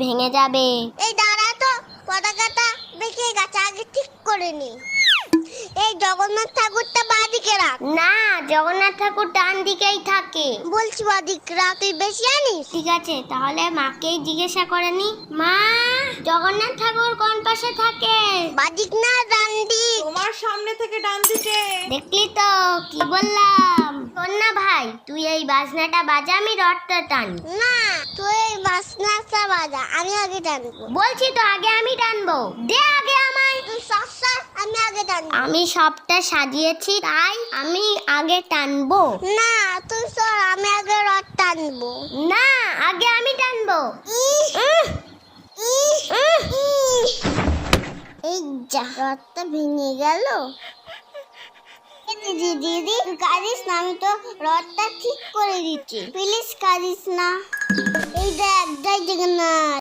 ভেঙে যাবে। এই দাঁড়া তো, পতাকাটা বেঁকে গেছে, আগে ঠিক করে নি। এই জগন্নাথ ঠাকুরটা বাঁদিকে রাখ। না, জগন্নাথ ঠাকুর ডান দিকেই থাকে। বলছি বাঁদিকে রাখ, তুই বেশি জানিস। ঠিক আছে, তাহলে মাকেই জিজ্ঞাসা করে নি। মা, জগন্নাথ ঠাকুর কোন পাশে থাকে? বাঁদিক না ডান দিক? তোমার সামনে থেকে ডান দিকে। দেখলি তো কি বললাম। শোন না ভাই, তুই এই বাজনাটা বাজা, আমি রথটা টানি। না, তুই এই বাসনাটা বাজা, আমি আগে টানবো। বলছি তো আগে আমি টানবো, দে আগে আমায়। তুই সস্তা, আমি আগে টানবো। আমি সবটা সাজিয়েছি, তাই আমি আগে টানবো। না, তুই সর, আমি আগে রথ টানবো। না, আগে আমি টানবো। এই যা, রথটা ভেঙে গেল। দিদি দিদি, তুই কাঁদিস না, আমি তো রথটা ঠিক করে দিচ্ছি, প্লিজ কাঁদিস না। এই দেখ, জয় জগন্নাথ।